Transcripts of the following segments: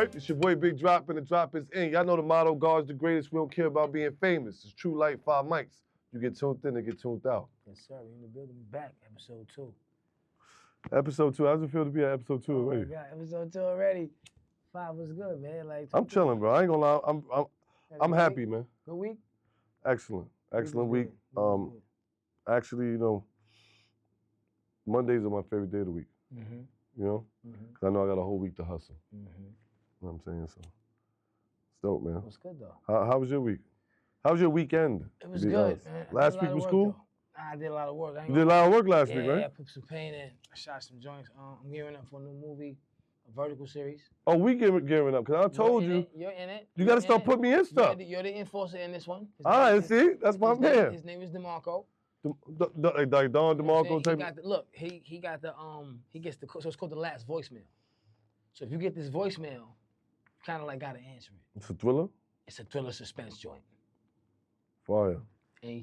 right, it's your boy Big Drop, and the drop is in. Y'all know the motto, God's the greatest. We don't care about being famous. It's Tru Light, 5 mics. You get tuned in and get tuned out. Yes, sir. We in the building. We back. Episode 2. Episode 2. How does it feel to be at episode 2 already? Oh my God, episode 2 already. 5 was good, man. Like I'm chilling, bro. I ain't gonna lie. I'm happy, man. Good week? Excellent week. Good. Actually, you know, Mondays are my favorite day of the week. Mm-hmm. You know, because I know I got a whole week to hustle. You know what I'm saying? So it's dope, man. It was good though. How was your week? How was your weekend? It was good, man. Last week was cool? I did a lot of work. You did a lot of work last week, right? Yeah, I put some paint in. I shot some joints. I'm gearing up for a new movie, a vertical series. Oh, we gearing up, because I told you. You're in it. You got to start putting me in stuff. You're the enforcer in this one. All right, see? That's my man. His name is DeMarco. Like Don DeMarco type. He gets the, so it's called the last voicemail. So if you get this voicemail, kind of like got to answer it. It's a thriller? It's a thriller suspense joint. Fire. And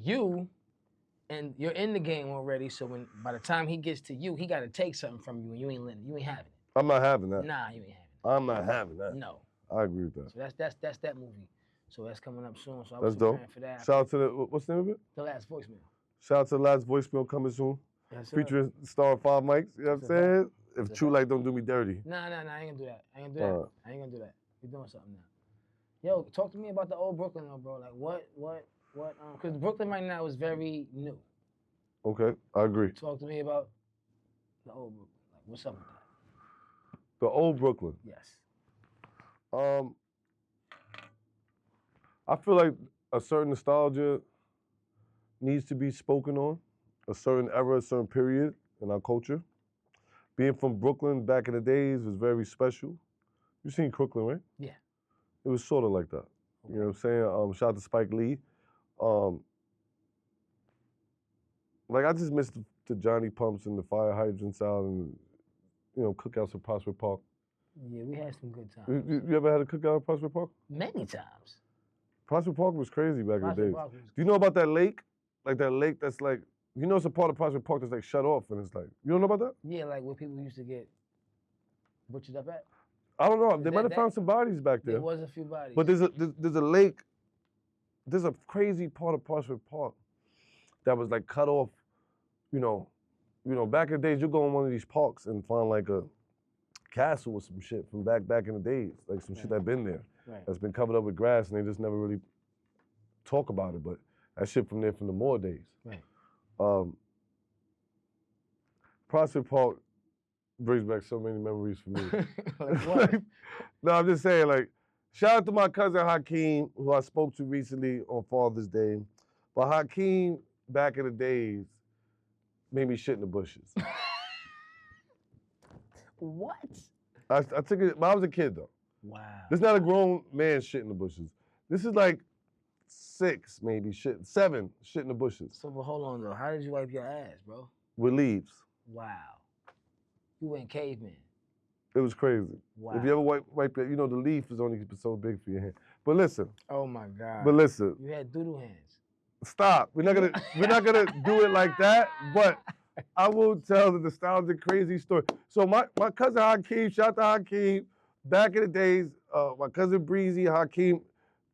you're in the game already, so by the time he gets to you, he got to take something from you, and you ain't having it. I'm not having that. Nah, you ain't having it. I'm not having that. No. I agree with that. So that's that movie. So that's coming up soon. So I was preparing for that. Shout out to what's the name of it? The Last Voicemail. Shout out to the Last Voicemail coming soon. Yes, sir. Featuring star 5 mics. You know what I'm saying? If Tru Light don't do me dirty. Nah, I ain't gonna do that. I ain't gonna do that. We're doing something now. Yo, talk to me about the old Brooklyn though, bro. Like what, because Brooklyn right now is very new. Okay, I agree. Talk to me about the old Brooklyn. Like, what's up with that? The old Brooklyn. Yes. I feel like a certain nostalgia needs to be spoken on, a certain era, a certain period in our culture. Being from Brooklyn back in the days was very special. You seen Crooklyn, right? Yeah. It was sort of like that. Okay. You know what I'm saying? Shout out to Spike Lee. Like, I just missed the Johnny Pumps and the fire hydrants out and, you know, cookouts at Prospect Park. Yeah, we had some good times. You ever had a cookout at Prospect Park? Many times. Prospect Park was crazy back in the days. Park was Do you know about that lake? Like that lake that's like, you know, it's a part of Prospect Park that's like shut off, and it's like, you don't know about that? Yeah, like where people used to get butchered up at. I don't know. They might have found some bodies back there. There was a few bodies. But there's a lake. There's a crazy part of Prospect Park that was like cut off. You know, back in the days, you go in one of these parks and find like a castle or some shit from back in the days, like some shit that been there, that's been covered up with grass, and they just never really talk about it. But that shit from there from the Moore days. Right. Prospect Park brings back so many memories for me. Like what? No, I'm just saying, like, shout out to my cousin Hakeem, who I spoke to recently on Father's Day. But Hakeem, back in the days, made me shit in the bushes. What? I took it, but I was a kid though. Wow. This is not a grown man shit in the bushes. This is like 6, maybe 7 shit in the bushes. So, but hold on though. How did you wipe your ass, bro? With leaves. Wow. You went caveman. It was crazy. Wow. If you ever wipe your, you know, the leaf is only so big for your hand. But listen. Oh my God. But listen. You had doodle hands. Stop. We're not gonna do it like that. But I will tell the nostalgic crazy story. So my cousin Hakeem, shout out to Hakeem. Back in the days, my cousin Breezy, Hakeem,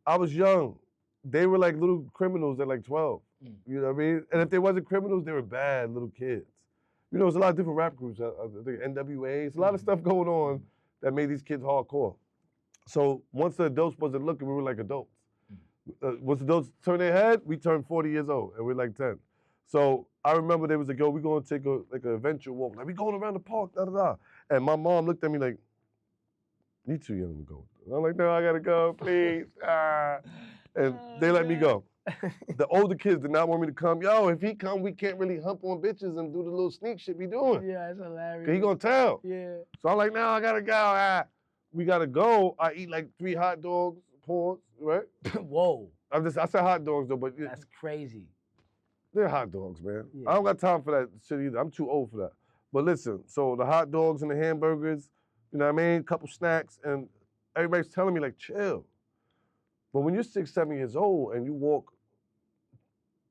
I was young. They were like little criminals at like 12. You know what I mean? And if they wasn't criminals, they were bad little kids. You know, there's a lot of different rap groups. I think NWA. It's a lot of stuff going on that made these kids hardcore. So once the adults wasn't looking, we were like adults. Once the adults turned their head, we turned 40 years old, and we're like 10. So I remember there was a girl, we going to take an adventure walk. Like, we going around the park, da-da-da. And my mom looked at me like, you too young to go. And I'm like, no, I got to go, please. And they let me go. The older kids did not want me to come. Yo, if he come, we can't really hump on bitches and do the little sneak shit we doing. Yeah, it's hilarious. Cause he gonna tell. Yeah. So I'm like, no, I gotta go. We gotta go. I eat like 3 hot dogs, pause, right? Whoa. I said hot dogs though, but that's crazy. They're hot dogs, man. Yeah. I don't got time for that shit either. I'm too old for that. But listen, so the hot dogs and the hamburgers, you know what I mean? Couple snacks, and everybody's telling me like, chill. But when you're 6, 7 years old and you walk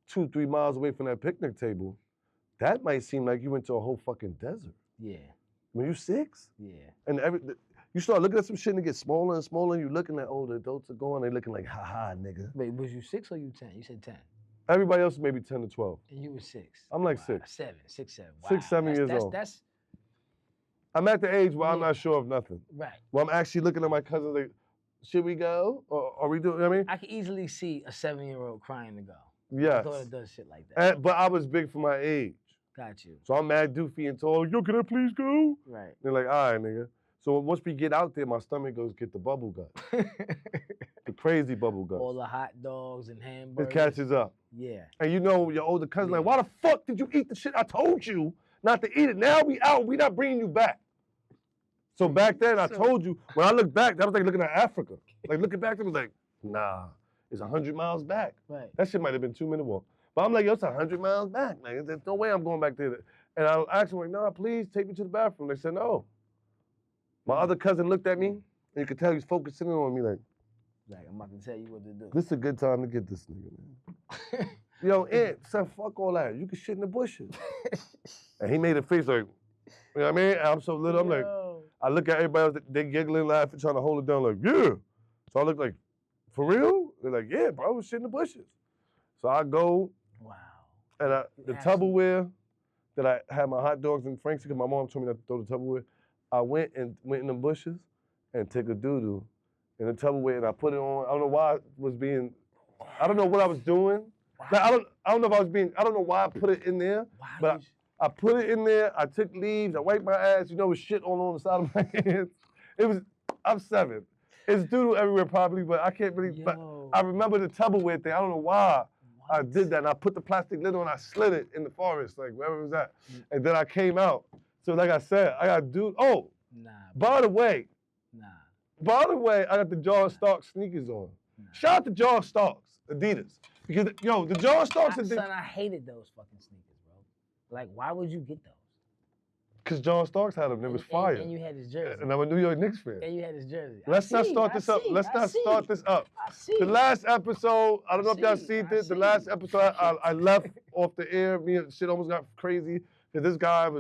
2, 3 miles away from that picnic table, that might seem like you went to a whole fucking desert. Yeah. When you're 6? Yeah. And You start looking at some shit and it gets smaller and smaller. And you looking at, oh, the adults are going. They looking like, ha, nigga. Wait, was you 6 or you 10? You said 10. Everybody else is maybe 10 to 12. And you were 6. I'm like wow. 6. 7, 6, 7. Wow. 6, 7 years old. I'm at the age where I'm not sure of nothing. Right. Well, I'm actually looking at my cousins like, should we go? Or are we doing, you know what I mean? I can easily see a 7-year-old crying to go. Yes. My daughter does shit like that. But I was big for my age. Got you. So I'm mad doofy and tall. Yo, can I please go? Right. They're like, all right, nigga. So once we get out there, my stomach goes get the bubble gut. The crazy bubble gut. All the hot dogs and hamburgers. It catches up. Yeah. And you know your older cousin like, why the fuck did you eat the shit I told you not to eat it? Now we out, we not bringing you back. So back then I told you, when I look back, that was like looking at Africa. Like looking back, it was like, nah, it's 100 miles back. Right. That shit might have been 2-minute walk. But I'm like, yo, it's 100 miles back. Like, there's no way I'm going back there. And I asked them, like, nah, please take me to the bathroom. They said, no. My other cousin looked at me, and you could tell he was focusing on me like, I'm about to tell you what to do. This is a good time to get this nigga, man. Yo, Aunt, son, fuck all that. You can shit in the bushes. And he made a face like, you know what I mean? I'm so little, I'm like, I look at everybody else, they giggling, laughing, trying to hold it down like, yeah. So I look like, for real? They're like, yeah, bro, I was shit in the bushes. So I go, wow. And the Tupperware that I had my hot dogs and Franks, because my mom told me not to throw the Tupperware, I went in the bushes and took a doo-doo in the Tupperware and I put it on. I don't know why it was being, I don't know what I was doing. Wow. Like, I don't know if I was being, I don't know why I put it in there, but I put it in there, I took leaves, I wiped my ass, you know, with shit all on the side of my hands. I'm 7. It's doo-doo everywhere probably, but I can't really, but I remember the Tupperware thing. I don't know why I did that. And I put the plastic lid on, I slid it in the forest, like wherever it was at. And then I came out. So like I said, I got by the way, I got the John Starks sneakers on. Shout out to John Starks, Adidas. Because, yo, the John Starks Son, I hated those fucking sneakers, bro. Like, why would you get those? Because John Starks had them. It was fire. And you had his jersey. And I'm a New York Knicks fan. And you had his jersey. Let's not start this up. The last episode, I don't know if y'all seen it. The last episode, I left off the air. Me and shit almost got crazy. Because this guy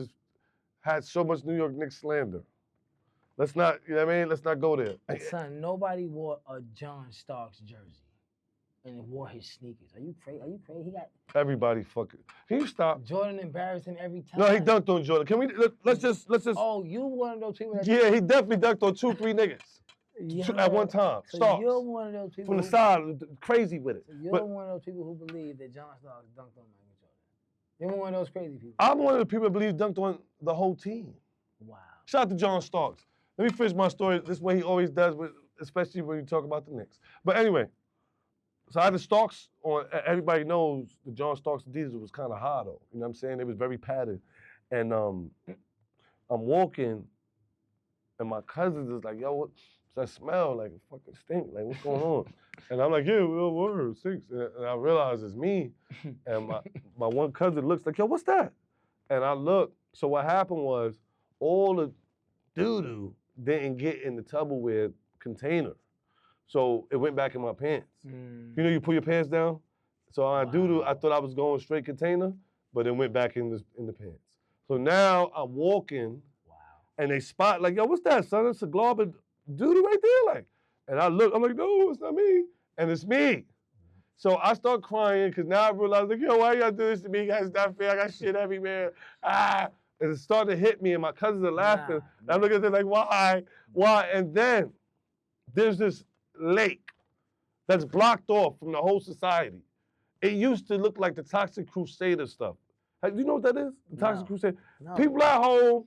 had so much New York Knicks slander. Let's not, you know what I mean? Let's not go there. Son, nobody wore a John Starks jersey and wore his sneakers. Are you crazy? He got everybody fucking. Can you stop? Jordan embarrassed him every time. No, he dunked on Jordan. Can we? Let's just. Oh, you one of those people. Yeah, he definitely dunked on 2, 3 niggas at one time. So Starks. you're one of those people from the side, crazy with it. So you're one of those people who believe that John Starks dunked on Michael Jordan. You're one of those crazy people. I'm one of the people that believe dunked on the whole team. Wow. Shout out to John Starks. Let me finish my story this way he always does, especially when you talk about the Knicks. But anyway, so I had the Starks on. Everybody knows the John Starks Adidas was kind of high though. You know what I'm saying? It was very padded. And I'm walking, and my cousins is like, yo, what's that smell? Like, it fucking stink. Like, what's going on? And I'm like, yeah, well, word, stinks. And I realize it's me. And my one cousin looks like, yo, what's that? And I look. So what happened was all the doo-doo didn't get in the Tupperware container. So it went back in my pants. You know, you pull your pants down? So I doo-doo, I thought I was going straight container, but it went back in the pants. So now I'm walking, and they spot like, yo, what's that, son? It's a glob of doo-doo right there, like. And I look, I'm like, no, it's not me, and it's me. So I start crying because now I realize, like, yo, why y'all do this to me? You guys not fair. I got shit everywhere. And it started to hit me, and my cousins are laughing. And I'm looking at them like, why? And then there's this lake that's blocked off from the whole society. It used to look like the Toxic Crusader stuff. Do you know what that is? The Toxic Crusader? No. People at home,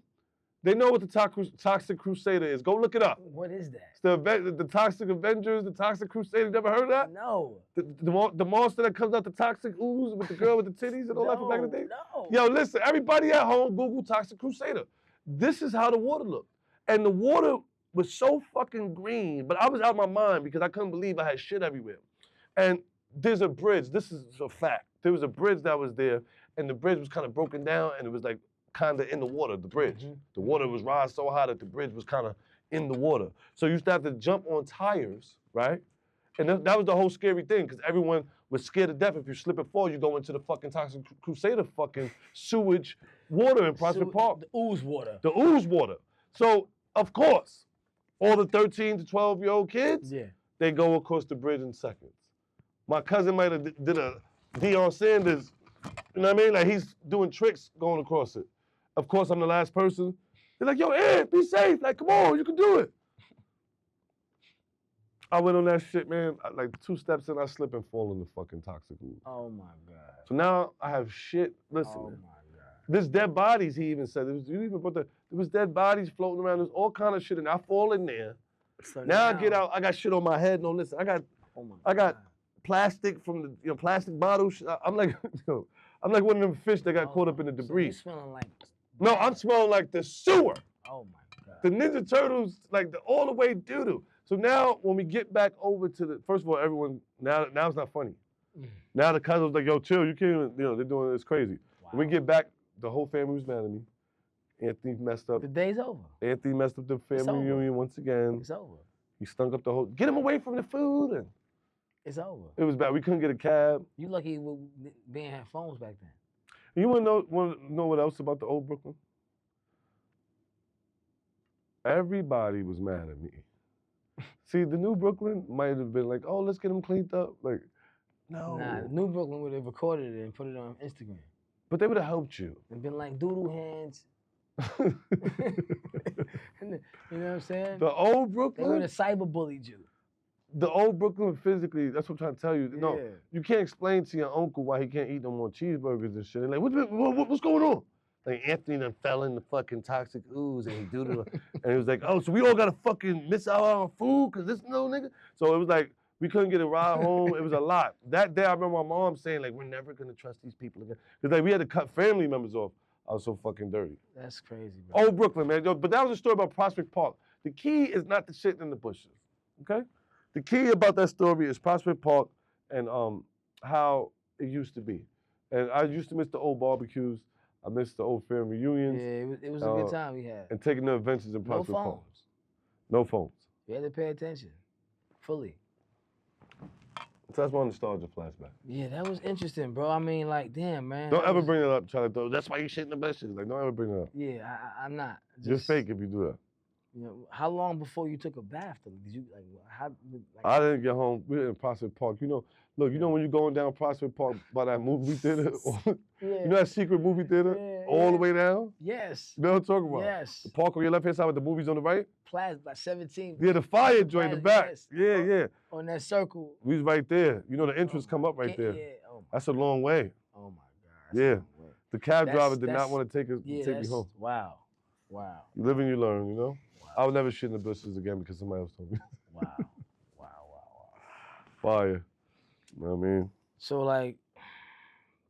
they know what the Toxic Crusader is. Go look it up. What is that? It's the Toxic Avengers, the Toxic Crusader. You never heard of that? No. The monster that comes out the toxic ooze with the girl with the titties and all that from back in the day? No. Yo, listen, everybody at home, Google Toxic Crusader. This is how the water looked. And the water was so fucking green, but I was out of my mind because I couldn't believe I had shit everywhere. And there's a bridge, this is a fact. There was a bridge that was there, and the bridge was kind of broken down, and it was like kind of in the water, the bridge. Mm-hmm. The water was rising so high that the bridge was kind of in the water. So you used to have to jump on tires, right? And that was the whole scary thing, because everyone was scared to death. If you slip and fall, you go into the fucking Toxic Crusader fucking sewage water in Prospect Park. The ooze water. The ooze water. So, of course, All the 13 to 12-year-old kids, Yeah. they go across the bridge in seconds. My cousin might have did a Deion Sanders, you know what I mean? Like he's doing tricks going across it. Of course, I'm the last person. They're like, yo, Ed, be safe. Like, come on, you can do it. I went on that shit, man. Like 2 steps in, I slip and fall in the fucking toxic ooze. Oh my God. So now I have shit. Listen, Oh man. my God. There's dead bodies, he even said. There was dead bodies floating around. There's all kind of shit, and I fall in there. So Now I get out, I got shit on my head. No, listen, I got plastic from the plastic bottles. I'm like, I'm like one of them fish that got caught up in the debris. So you smelling like? No, I'm smelling like the sewer. Oh my God. The Ninja Turtles, like all the way doo-doo. So now when we get back over to the, first of all, everyone, now it's not funny. Now the cousin's like, yo, chill, you can't even, they're doing this crazy. Wow. When we get back, the whole family was mad at me. Anthony messed up. The day's over. Anthony messed up the family reunion once again. It's over. He stunk up the whole, get him away from the food. And it's over. it was bad. We couldn't get a cab. You lucky we didn't have phones back then. You want to know what else about the old Brooklyn? Everybody was mad at me. See, the new Brooklyn might have been like, oh, let's get him cleaned up. Like, no. Nah, the new Brooklyn would have recorded it and put it on Instagram. But they would have helped you. And been like, doodle hands. You know what I'm saying? The old Brooklyn? They would have cyberbullied you. The old Brooklyn physically, that's what I'm trying to tell you. Yeah. No, you can't explain to your uncle why he can't eat no more cheeseburgers and shit. They're like, what's going on? Like Anthony done fell in the fucking toxic ooze and he doodled. And he was like, oh, so we all gotta fucking miss out on food because this no nigga? So it was like, we couldn't get a ride home. It was a lot. That day I remember my mom saying like, we're never gonna trust these people again. Because like we had to cut family members off. I was so fucking dirty. That's crazy, bro. Old Brooklyn, man. Yo, but that was a story about Prospect Park. The key is not the shit in the bushes, okay? The key about that story is Prospect Park and how it used to be. And I used to miss the old barbecues. I missed the old family reunions. Yeah, it was a good time we had. And taking the adventures in Prospect Park. No phones. No phones. You had to pay attention, fully. So that's my nostalgia flashback. Yeah, that was interesting, bro. I mean, like, damn, man. Don't ever bring it up, Charlie. That's why you shit in the bushes. Like, don't ever bring it up. Yeah, I'm not. You're fake if you do that. You know, how long before you took a bath? Did you like how? Like, I didn't get home. We were in Prospect Park. You know, look. You know when you're going down Prospect Park by that movie theater. Yeah. You know that secret movie theater all the way down. Yes. You know what I'm talking about? Yes. The park on your left hand side with the movies on the right. Plaza by 17. Yeah, the fire joint in the back. Yes. Yeah. On that circle. We was right there. You know the entrance come up right there. Yeah. Oh that's a long way. Oh my God. Yeah. The cab driver did not want to take me home. Wow. You live and you learn, you know? Wow. I would never shit in the bushes again because somebody else told me. Wow. Fire. You know what I mean? So like,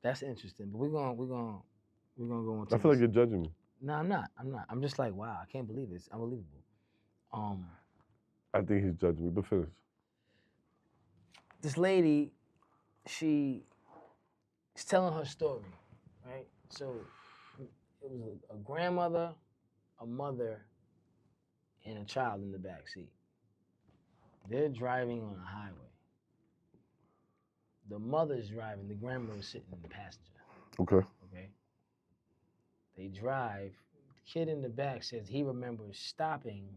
that's interesting. But we're gonna go on. I feel like you're judging me. No, I'm not. I'm just like, wow, I can't believe it. It's unbelievable. I think he's judging me, but finish. This lady, she's telling her story, right? So it was a grandmother, a mother, and a child in the back seat. They're driving on a highway. The mother's driving, the grandmother's sitting in the passenger. Okay. They drive. The kid in the back says he remembers stopping.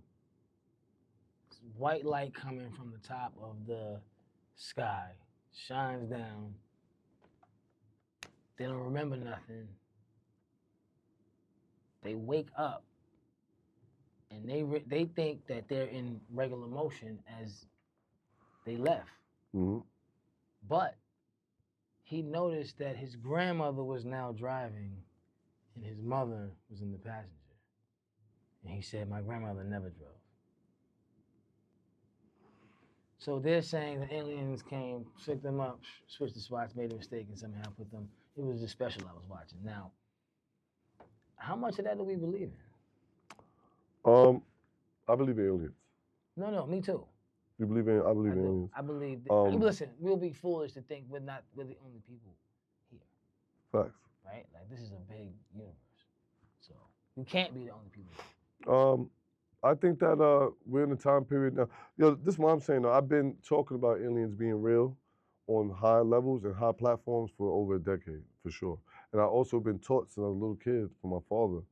White light coming from the top of the sky, shines down. They don't remember nothing. They wake up, and they think that they're in regular motion as they left. Mm-hmm. But he noticed that his grandmother was now driving, and his mother was in the passenger. And he said, my grandmother never drove. So they're saying the aliens came, picked them up, switched the spots, made a mistake, and somehow put them. It was a special I was watching. Now, how much of that do we believe in? I believe in aliens. No, me too. You believe in? I believe in aliens. I believe. Listen, we'll be foolish to think we're the only people here. Facts. Right? Like this is a big universe, so we can't be the only people here. I think that we're in a time period now. This is what I'm saying though. I've been talking about aliens being real on high levels and high platforms for over a decade, for sure. And I've also been taught since I was a little kid from my father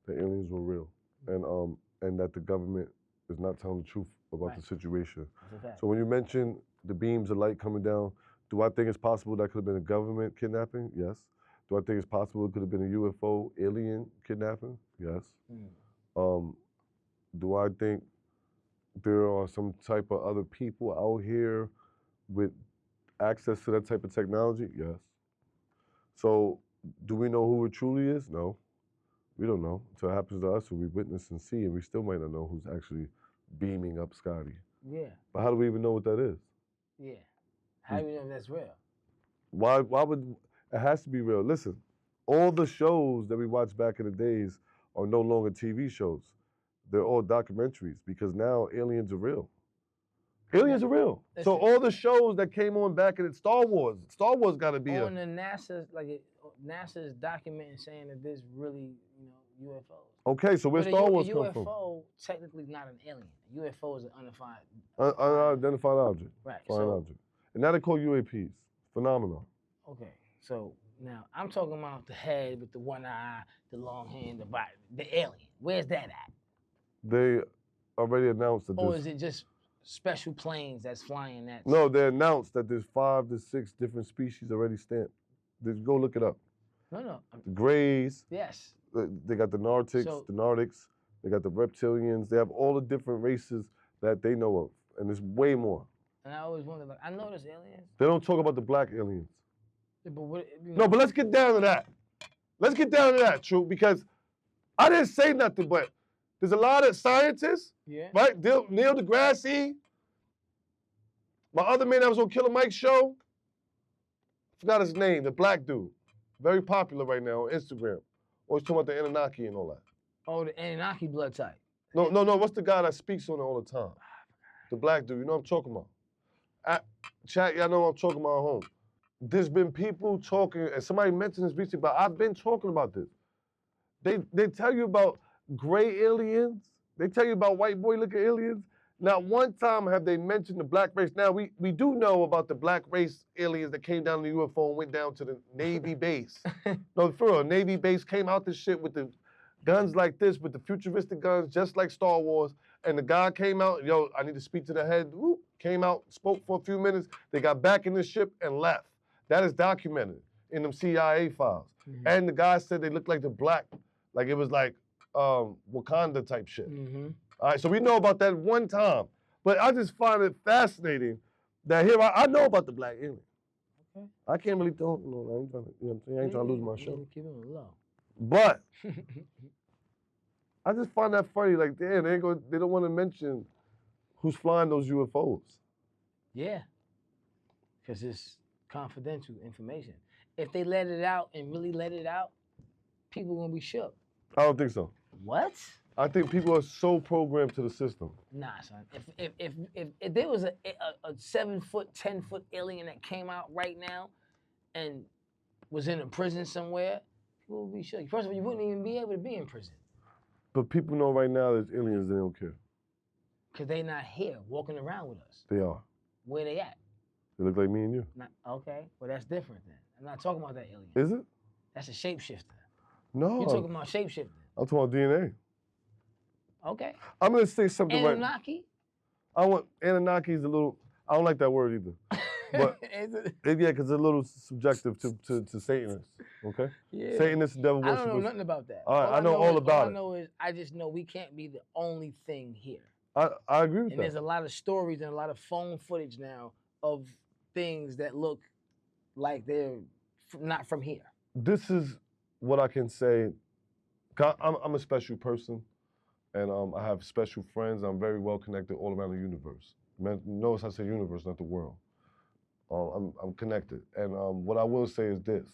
that aliens were real and that the government is not telling the truth about Right. the situation. That's a fact. So when you mention the beams of light coming down, do I think it's possible that could have been a government kidnapping? Yes. Do I think it's possible it could have been a UFO alien kidnapping? Yes. Mm. Do I think there are some type of other people out here with access to that type of technology? Yes. So do we know who it truly is? No. We don't know. Until it happens to us and we witness and see, and we still might not know who's actually beaming up Scotty. Yeah. But how do we even know what that is? Yeah. How do you know if that's real? Why would it has to be real? Listen, all the shows that we watched back in the days are no longer TV shows. They're all documentaries because now aliens are real. Aliens are real. So Listen. all the shows that came on back in Star Wars got to be On the NASA's NASA's documenting saying that there's really, UFOs. Okay, so where But Star Wars a come from? UFO technically is not an alien. A UFO is an unidentified. Unidentified object. Right. Flying object. And now they call UAPs. Phenomenon. Okay. So now I'm talking about the head with the one eye, the long hand, the body, the alien. Where's that at? They already announced that Or is it just special planes that's flying that? No, they announced that there's 5 to 6 different species already stamped. Just go look it up. No. The Greys. Yes. They got the Nordics. They got the reptilians. They have all the different races that they know of, and there's way more. And I always wonder, I know there's aliens. They don't talk about the black aliens. Yeah, but what, No, but let's get down to that. Let's get down to that, True, because I didn't say nothing, but there's a lot of scientists, right? Neil deGrasse, my other man that was on Killer Mike's show, forgot his name, the black dude, very popular right now on Instagram. Always talking about the Anunnaki and all that. Oh, the Anunnaki blood type. No. What's the guy that speaks on it all the time? The black dude. You know what I'm talking about? Chat, y'all know what I'm talking about at home. There's been people talking, and somebody mentioned this recently, but I've been talking about this. They tell you about gray aliens. They tell you about white boy looking aliens. Not one time have they mentioned the black race. Now, we do know about the black race aliens that came down in the UFO and went down to the Navy base. No, for real, Navy base came out this shit with the guns like this, with the futuristic guns, just like Star Wars. And the guy came out, I need to speak to the head. Whoop, came out, spoke for a few minutes. They got back in the ship and left. That is documented in them CIA files. Mm-hmm. And the guy said they looked like the black, like it was like Wakanda type shit. Mm-hmm. All right, so we know about that one time. But I just find it fascinating that here, I know about the black alien. Okay. I can't really talk, I ain't trying to, I ain't trying to lose my show. Keep it low. But I just find that funny, like, damn, they don't want to mention who's flying those UFOs. Yeah, because it's confidential information. If they let it out and really let it out, people are gonna be shook. I don't think so. What? I think people are so programmed to the system. Nah, son. If there was a 7-foot, 10-foot alien that came out right now and was in a prison somewhere, people would be shook. First of all, you wouldn't even be able to be in prison. But people know right now there's aliens, they don't care. Because they're not here walking around with us. They are. Where they at? They look like me and you. Okay, well that's different then. I'm not talking about that alien. Is it? That's a shapeshifter. No. You're talking about shapeshifting. I'm talking about DNA. Okay. I'm gonna say something Anunnaki? Anunnaki's a little, I don't like that word either. But because it's a little subjective to Satanists, okay? Yeah. Satanists and devil worshippers. I don't know nothing about that. All right, I know all about it. All I know is I just know we can't be the only thing here. I agree with that. And there's a lot of stories and a lot of phone footage now of things that look like they're not from here. This is what I can say. I'm a special person, and I have special friends. I'm very well connected all around the universe. Notice I say universe, not the world. I'm connected. And what I will say is this.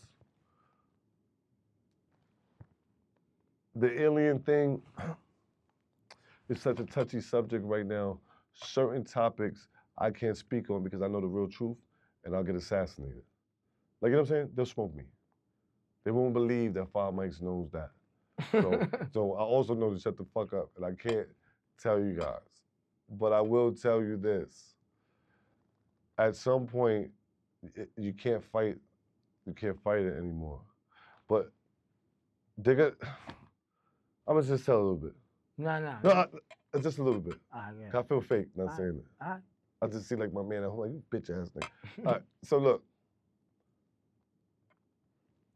The alien thing is such a touchy subject right now. Certain topics I can't speak on because I know the real truth, and I'll get assassinated. Like, you know what I'm saying? They'll smoke me. They won't believe that Five Mics knows that. So I also know to shut the fuck up, and I can't tell you guys. But I will tell you this. At some point, you can't fight it anymore. But I'm gonna just tell a little bit. No. Just a little bit. Yeah. I feel fake not Alright. saying it. Alright. I just see like my man at home, like, you bitch ass nigga. All right, so look.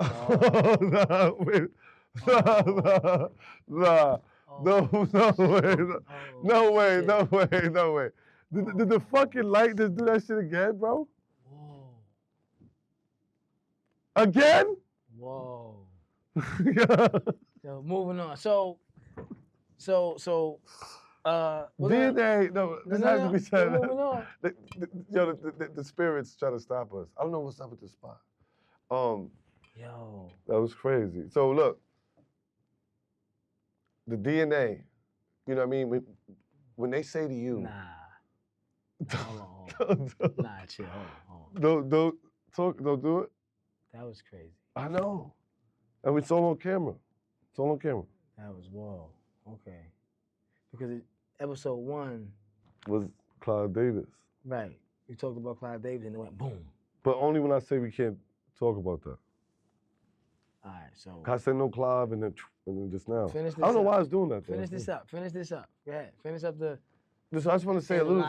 Nah, wait. Nah. No way. No way. No way. No way. Did the fucking light just do that shit again, bro? Whoa. Again? Whoa. Yeah. So moving on. So DNA, no, this has to be said. Moving on. The spirits try to stop us. I don't know what's up with this spot. Yo. That was crazy. So look, the DNA, you know what I mean? When they say to you, Nah. Hold on. Nah, chill. Hold on. Don't talk, don't do it. That was crazy. I know. And it's all on camera. It's all on camera. That was whoa. Okay. Because episode 1 was Clive Davis. Right. We talked about Clive Davis and it went boom. But only when I say we can't talk about that. All right, so. I said no Clive and then just now. Finish this I don't know up. why I was doing that. Finish this up. Go ahead. Finish up the. I just want to say a little.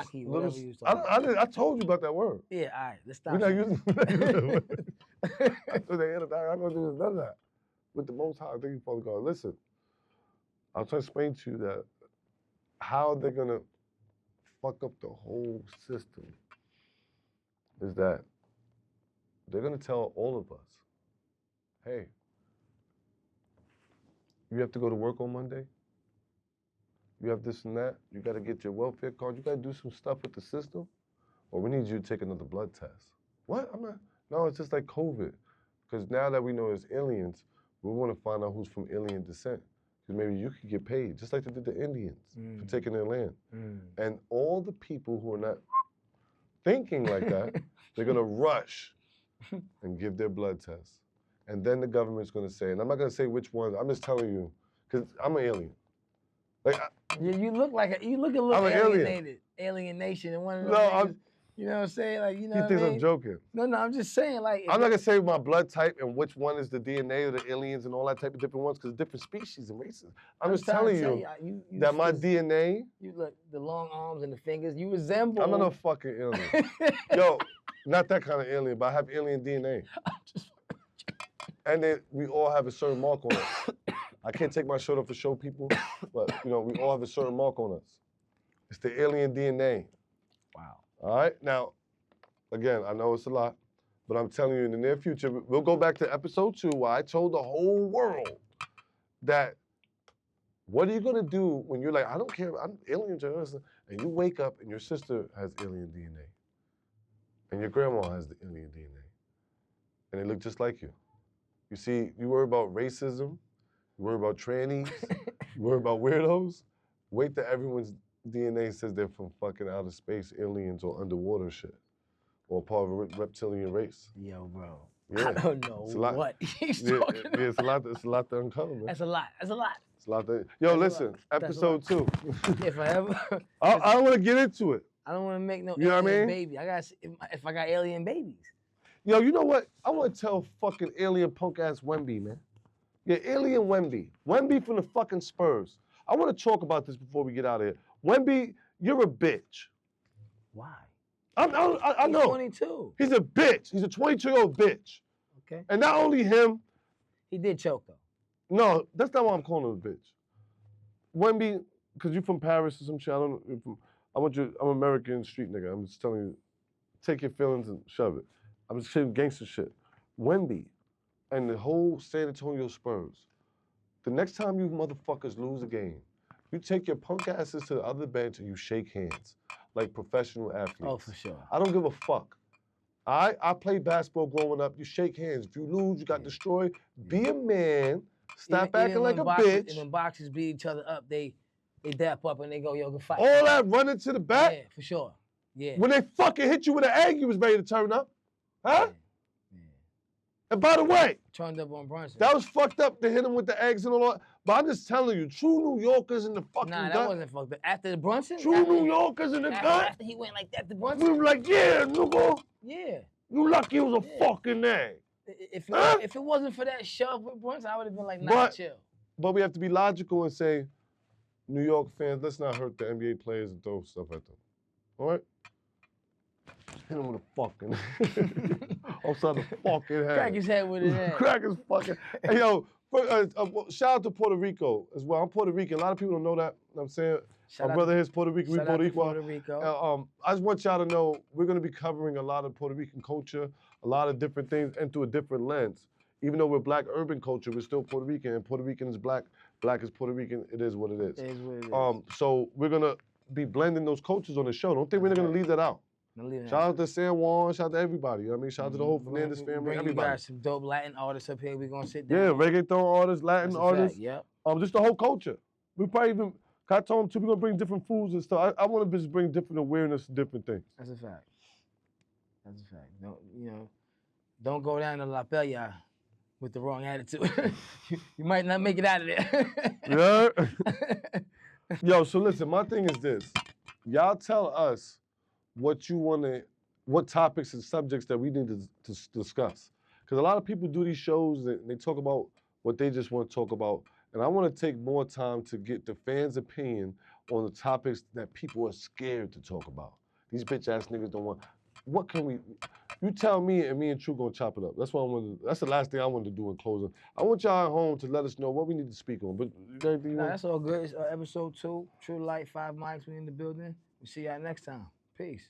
I told you about that word. Yeah, all right. Let's stop. We're not using that. I'm going to do none of that. With the Most High, I think you Father God. Listen, I'll try to explain to you that how they're going to fuck up the whole system is that they're going to tell all of us, hey, you have to go to work on Monday. You have this and that. You got to get your welfare card. You got to do some stuff with the system. Or we need you to take another blood test. What? I'm not. No, it's just like COVID. Because now that we know it's aliens, we want to find out who's from alien descent. Because maybe you could get paid, just like they did the Indians for taking their land. And all the people who are not thinking like that, they're going to rush and give their blood test. And then the government's going to say, and I'm not going to say which ones, I'm just telling you, because I'm an alien. Like, you look a little alienated, alienation, and one of those. You know what I'm saying? Like, you know. You think I'm joking? No, I'm just saying, like. I'm not gonna say my blood type and which one is the DNA of the aliens and all that type of different ones, because different species and races. I'm just telling you that my DNA. You look the long arms and the fingers. You resemble. I'm not a fucking alien. Yo, not that kind of alien, but I have alien DNA. And then we all have a certain mark on us. I can't take my shirt off to show people, but we all have a certain mark on us. It's the alien DNA. Wow. All right, now, again, I know it's a lot, but I'm telling you in the near future, we'll go back to episode 2 where I told the whole world that what are you gonna do when you're like, I don't care, I'm alien journalist, and you wake up and your sister has alien DNA, and your grandma has the alien DNA, and they look just like you. You see, you worry about racism, you worry about trannies, you worry about weirdos. Wait till everyone's DNA says they're from fucking outer space, aliens, or underwater shit, or part of a reptilian race. Yo, bro. Yeah. I don't know what he's talking about. Yeah, it's a lot to uncover, man. That's a lot. It's a lot. Yo, listen, episode 2. If I ever. I don't want to get into it. I don't want to make no you alien baby. I got if I got alien babies. Yo, you know what? I want to tell fucking alien punk ass Wemby, man. Yeah, alien Wemby. Wemby from the fucking Spurs. I want to talk about this before we get out of here. Wemby, you're a bitch. Why? I know. He's 22. He's a bitch. He's a 22-year-old bitch. Okay. And not only him. He did choke, though. No, that's not why I'm calling him a bitch. Wemby, because you're from Paris or some shit. I'm American street nigga. I'm just telling you, take your feelings and shove it. I'm just saying gangster shit. Wemby and the whole San Antonio Spurs, the next time you motherfuckers lose a game, you take your punk asses to the other bench and you shake hands like professional athletes. Oh, for sure. I don't give a fuck. I played basketball growing up. You shake hands. If you lose, you got destroyed. Be a man. Stop acting like a bitch. And when boxers beat each other up, they dap up and they go, yo, go fight. All that running to the back? Yeah, for sure. Yeah. When they fucking hit you with an egg, you was ready to turn up. Huh? Yeah. And by the way, turned up on Brunson. That was fucked up to hit him with the eggs and all that. But I'm just telling you, true New Yorkers in the fucking gut. Nah, that wasn't fucked up. After the Brunson? True New Yorkers in the gut? After he went like that to Brunson? We were like, yeah, nigga. Yeah. You lucky it was a fucking egg. If it wasn't for that shove with Brunson, I would have been like, chill. But we have to be logical and say, New York fans, let's not hurt the NBA players and throw stuff at them. All right? Hit him with a fucking upside the fucking head. Crack his head with it. Crack his fucking. Hey, yo, shout out to Puerto Rico as well. I'm Puerto Rican. A lot of people don't know that. You know what I'm saying? My brother here's Puerto Rican. We Shout out Puerto to Rico. Puerto Rico. I just want y'all to know we're going to be covering a lot of Puerto Rican culture, a lot of different things, and through a different lens. Even though we're black urban culture, we're still Puerto Rican, and Puerto Rican is black. Black is Puerto Rican. It is what it is. It is what it is. So we're going to be blending those cultures on the show. Don't think we're going to leave that out. Shout out to San Juan, shout out to everybody. You know what I mean, shout out to the whole Fernandez family, everybody. We got some dope Latin artists up here. We're gonna sit down. Yeah, reggaeton artists, Latin artists. Yep. Just the whole culture. We probably even. I told them too. We're gonna bring different foods and stuff. I want to just bring different awareness to different things. That's a fact. That's a fact. Don't go down to La Bella with the wrong attitude. You might not make it out of there. Yeah. Yo, so listen. My thing is this. Y'all tell us what topics and subjects that we need to discuss. Because a lot of people do these shows and they talk about what they just want to talk about. And I want to take more time to get the fans' opinion on the topics that people are scared to talk about. These bitch ass niggas don't want. What can we? You tell me, and me and Tru gonna chop it up. That's what I want. That's the last thing I wanted to do in closing. I want y'all at home to let us know what we need to speak on. But that's all good. It's episode 2, Tru Light, 5 mics. We in the building. We see y'all next time. Peace.